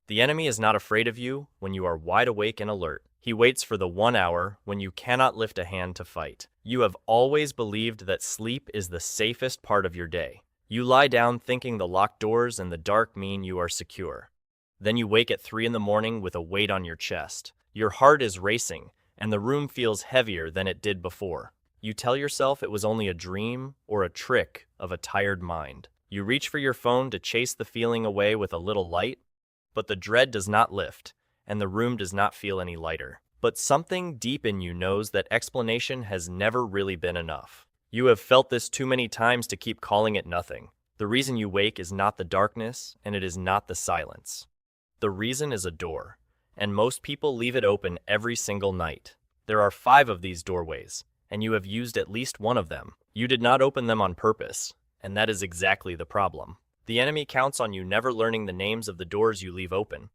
The enemy is not afraid of you when you are wide awake and alert. He waits for the 1 hour when you cannot lift a hand to fight. You have always believed that sleep is the safest part of your day. You lie down thinking the locked doors and the dark mean you are secure. Then you wake at 3 in the morning with a weight on your chest. Your heart is racing, and the room feels heavier than it did before. You tell yourself it was only a dream or a trick of a tired mind. You reach for your phone to chase the feeling away with a little light, but the dread does not lift, and the room does not feel any lighter. But something deep in you knows that explanation has never really been enough. You have felt this too many times to keep calling it nothing. The reason you wake is not the darkness, and it is not the silence. The reason is a door, and most people leave it open every single night. There are 5 of these doorways, and you have used at least one of them. You did not open them on purpose, and that is exactly the problem. The enemy counts on you never learning the names of the doors you leave open.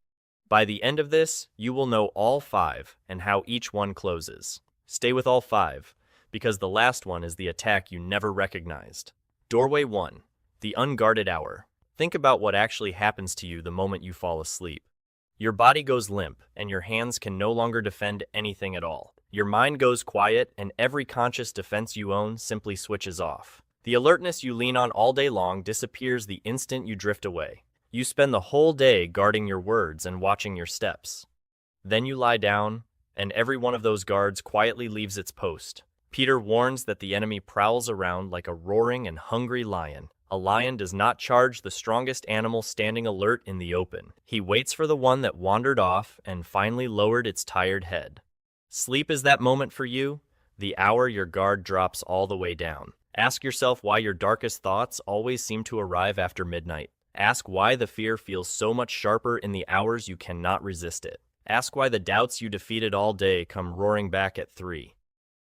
By the end of this, you will know all 5 and how each one closes. Stay with all 5, because the last one is the attack you never recognized. Doorway 1. The unguarded hour. Think about what actually happens to you the moment you fall asleep. Your body goes limp, and your hands can no longer defend anything at all. Your mind goes quiet, and every conscious defense you own simply switches off. The alertness you lean on all day long disappears the instant you drift away. You spend the whole day guarding your words and watching your steps. Then you lie down, and every one of those guards quietly leaves its post. Peter warns that the enemy prowls around like a roaring and hungry lion. A lion does not charge the strongest animal standing alert in the open. He waits for the one that wandered off and finally lowered its tired head. Sleep is that moment for you, the hour your guard drops all the way down. Ask yourself why your darkest thoughts always seem to arrive after midnight. Ask why the fear feels so much sharper in the hours you cannot resist it. Ask why the doubts you defeated all day come roaring back at 3.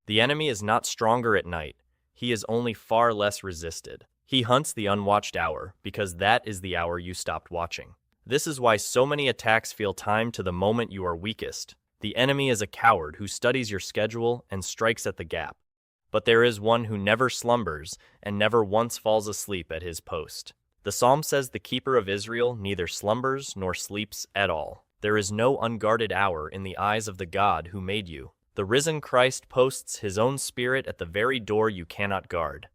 The enemy is not stronger at night. He is only far less resisted. He hunts the unwatched hour because that is the hour you stopped watching. This is why so many attacks feel timed to the moment you are weakest. The enemy is a coward who studies your schedule and strikes at the gap. But there is one who never slumbers and never once falls asleep at his post. The psalm says the keeper of Israel neither slumbers nor sleeps at all. There is no unguarded hour in the eyes of the God who made you. The risen Christ posts his own spirit at the very door you cannot guard.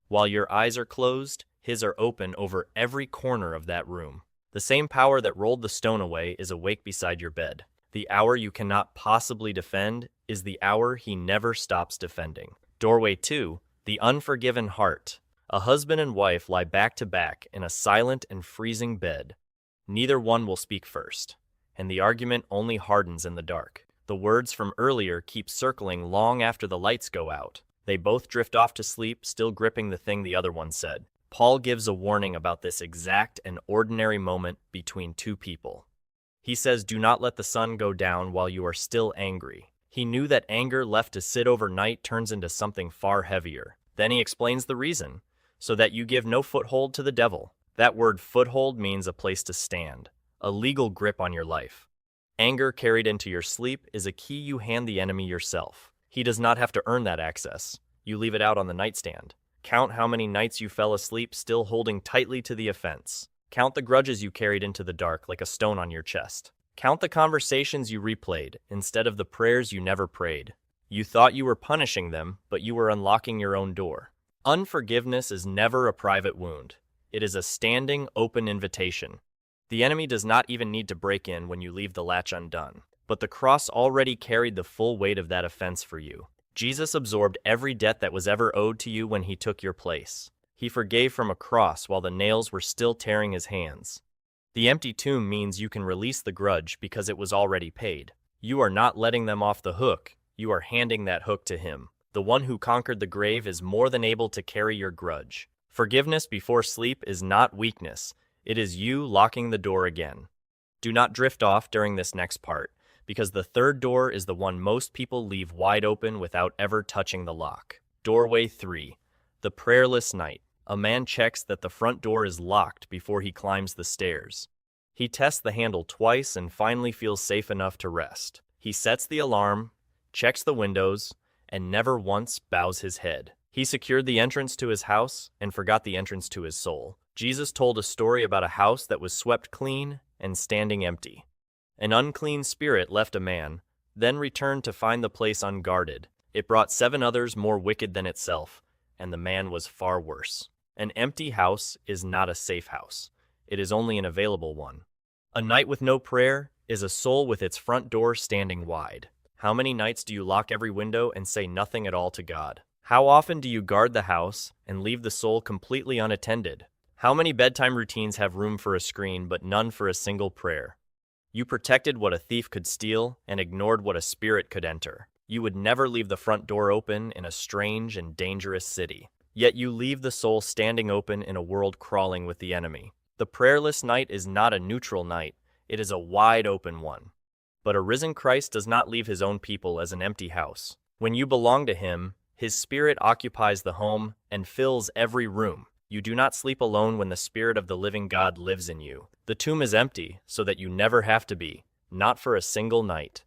While your eyes are closed, his are open over every corner of that room. The same power that rolled the stone away is awake beside your bed. The hour you cannot possibly defend is the hour he never stops defending. Doorway 2. The unforgiven heart. A husband and wife lie back to back in a silent and freezing bed. Neither one will speak first, and the argument only hardens in the dark. The words from earlier keep circling long after the lights go out. They both drift off to sleep, still gripping the thing the other one said. Paul gives a warning about this exact and ordinary moment between 2 people. He says, "Do not let the sun go down while you are still angry." He knew that anger left to sit overnight turns into something far heavier. Then he explains the reason, so that you give no foothold to the devil. That word foothold means a place to stand, a legal grip on your life. Anger carried into your sleep is a key you hand the enemy yourself. He does not have to earn that access. You leave it out on the nightstand. Count how many nights you fell asleep still holding tightly to the offense. Count the grudges you carried into the dark like a stone on your chest. Count the conversations you replayed instead of the prayers you never prayed. You thought you were punishing them, but you were unlocking your own door. Unforgiveness is never a private wound. It is a standing, open invitation. The enemy does not even need to break in when you leave the latch undone. But the cross already carried the full weight of that offense for you. Jesus absorbed every debt that was ever owed to you when he took your place. He forgave from a cross while the nails were still tearing his hands. The empty tomb means you can release the grudge because it was already paid. You are not letting them off the hook. You are handing that hook to him. The one who conquered the grave is more than able to carry your grudge. Forgiveness before sleep is not weakness. It is you locking the door again. Do not drift off during this next part, because the third door is the one most people leave wide open without ever touching the lock. Doorway 3. The prayerless night. A man checks that the front door is locked before he climbs the stairs. He tests the handle twice and finally feels safe enough to rest. He sets the alarm, checks the windows, and never once bows his head. He secured the entrance to his house and forgot the entrance to his soul. Jesus told a story about a house that was swept clean and standing empty. An unclean spirit left a man, then returned to find the place unguarded. It brought 7 others more wicked than itself, and the man was far worse. An empty house is not a safe house. It is only an available one. A night with no prayer is a soul with its front door standing wide. How many nights do you lock every window and say nothing at all to God? How often do you guard the house and leave the soul completely unattended? How many bedtime routines have room for a screen but none for a single prayer? You protected what a thief could steal and ignored what a spirit could enter. You would never leave the front door open in a strange and dangerous city. Yet you leave the soul standing open in a world crawling with the enemy. The prayerless night is not a neutral night, it is a wide open one. But a risen Christ does not leave his own people as an empty house. When you belong to him, his spirit occupies the home and fills every room. You do not sleep alone when the Spirit of the living God lives in you. The tomb is empty so that you never have to be, not for a single night.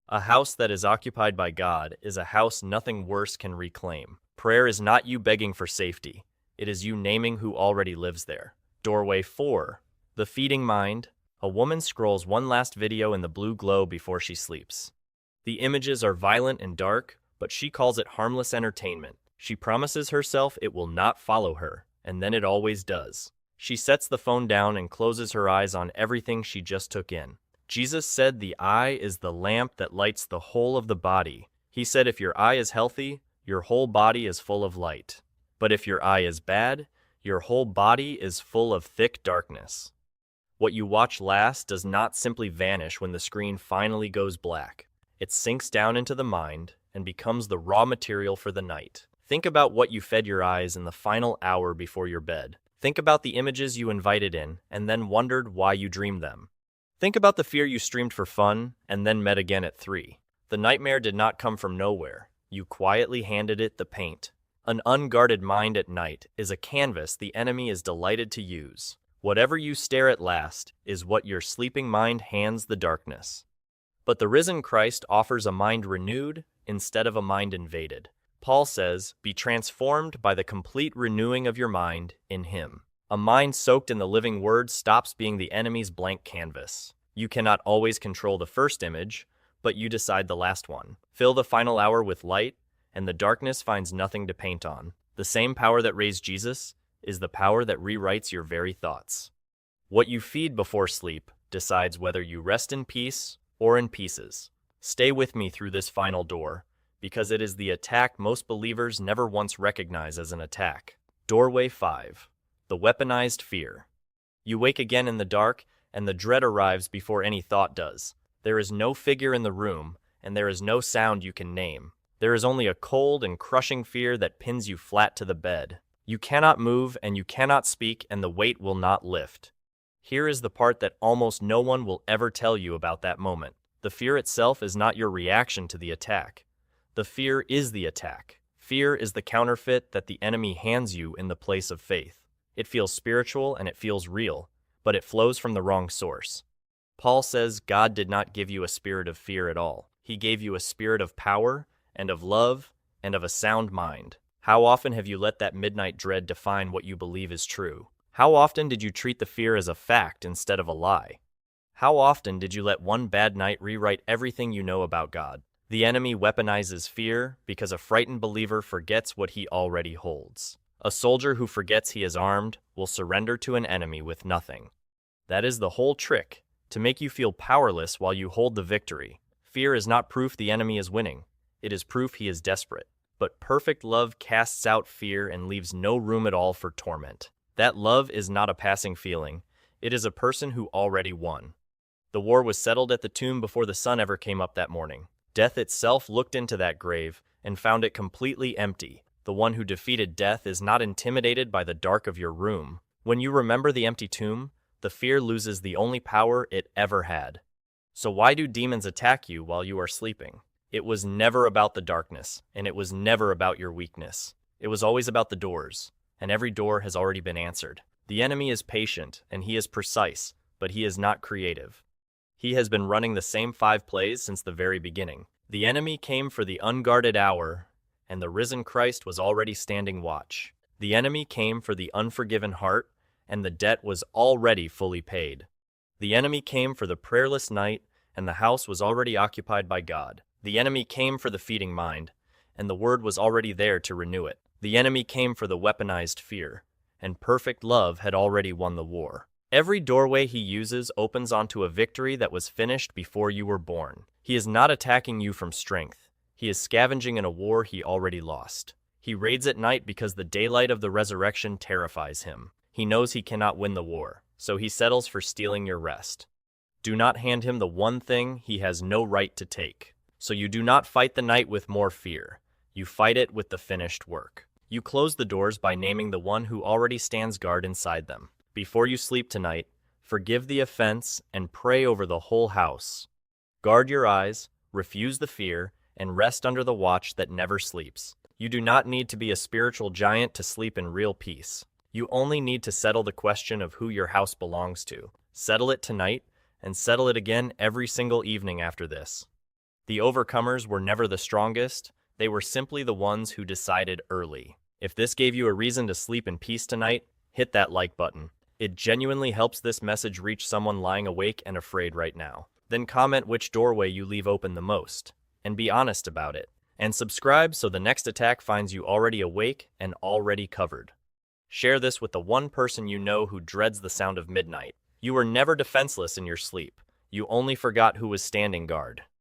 A house that is occupied by God is a house nothing worse can reclaim. Prayer is not you begging for safety. It is you naming who already lives there. Doorway 4. The feeding mind. A woman scrolls one last video in the blue glow before she sleeps. The images are violent and dark, but she calls it harmless entertainment. She promises herself it will not follow her, and then it always does. She sets the phone down and closes her eyes on everything she just took in. Jesus said the eye is the lamp that lights the whole of the body. He said if your eye is healthy, your whole body is full of light. But if your eye is bad, your whole body is full of thick darkness. What you watch last does not simply vanish when the screen finally goes black. It sinks down into the mind and becomes the raw material for the night. Think about what you fed your eyes in the final hour before your bed. Think about the images you invited in and then wondered why you dreamed them. Think about the fear you streamed for fun and then met again at 3. The nightmare did not come from nowhere. You quietly handed it the paint. An unguarded mind at night is a canvas the enemy is delighted to use. Whatever you stare at last is what your sleeping mind hands the darkness. But the risen Christ offers a mind renewed instead of a mind invaded. Paul says, be transformed by the complete renewing of your mind in him. A mind soaked in the living word stops being the enemy's blank canvas. You cannot always control the first image, but you decide the last one. Fill the final hour with light, and the darkness finds nothing to paint on. The same power that raised Jesus is the power that rewrites your very thoughts. What you feed before sleep decides whether you rest in peace or in pieces. Stay with me through this final door, because it is the attack most believers never once recognize as an attack. Doorway 5. The weaponized fear. You wake again in the dark, and the dread arrives before any thought does. There is no figure in the room, and there is no sound you can name. There is only a cold and crushing fear that pins you flat to the bed. You cannot move, and you cannot speak, and the weight will not lift. Here is the part that almost no one will ever tell you about that moment. The fear itself is not your reaction to the attack. The fear is the attack. Fear is the counterfeit that the enemy hands you in the place of faith. It feels spiritual and it feels real, but it flows from the wrong source. Paul says God did not give you a spirit of fear at all. He gave you a spirit of power and of love and of a sound mind. How often have you let that midnight dread define what you believe is true? How often did you treat the fear as a fact instead of a lie? How often did you let one bad night rewrite everything you know about God? The enemy weaponizes fear because a frightened believer forgets what he already holds. A soldier who forgets he is armed will surrender to an enemy with nothing. That is the whole trick, to make you feel powerless while you hold the victory. Fear is not proof the enemy is winning. It is proof he is desperate. But perfect love casts out fear and leaves no room at all for torment. That love is not a passing feeling. It is a person who already won. The war was settled at the tomb before the sun ever came up that morning. Death itself looked into that grave and found it completely empty. The one who defeated death is not intimidated by the dark of your room. When you remember the empty tomb, the fear loses the only power it ever had. So why do demons attack you while you are sleeping? It was never about the darkness, and it was never about your weakness. It was always about the doors, and every door has already been answered. The enemy is patient, and he is precise, but he is not creative. He has been running the same 5 plays since the very beginning. The enemy came for the unguarded hour, and the risen Christ was already standing watch. The enemy came for the unforgiven heart, and the debt was already fully paid. The enemy came for the prayerless night, and the house was already occupied by God. The enemy came for the feeding mind, and the word was already there to renew it. The enemy came for the weaponized fear, and perfect love had already won the war. Every doorway he uses opens onto a victory that was finished before you were born. He is not attacking you from strength. He is scavenging in a war he already lost. He raids at night because the daylight of the resurrection terrifies him. He knows he cannot win the war, so he settles for stealing your rest. Do not hand him the one thing he has no right to take. So you do not fight the night with more fear. You fight it with the finished work. You close the doors by naming the one who already stands guard inside them. Before you sleep tonight, forgive the offense and pray over the whole house. Guard your eyes, refuse the fear, and rest under the watch that never sleeps. You do not need to be a spiritual giant to sleep in real peace. You only need to settle the question of who your house belongs to. Settle it tonight, and settle it again every single evening after this. The overcomers were never the strongest, they were simply the ones who decided early. If this gave you a reason to sleep in peace tonight, hit that like button. It genuinely helps this message reach someone lying awake and afraid right now. Then comment which doorway you leave open the most, and be honest about it. And subscribe so the next attack finds you already awake and already covered. Share this with the one person you know who dreads the sound of midnight. You were never defenseless in your sleep. You only forgot who was standing guard.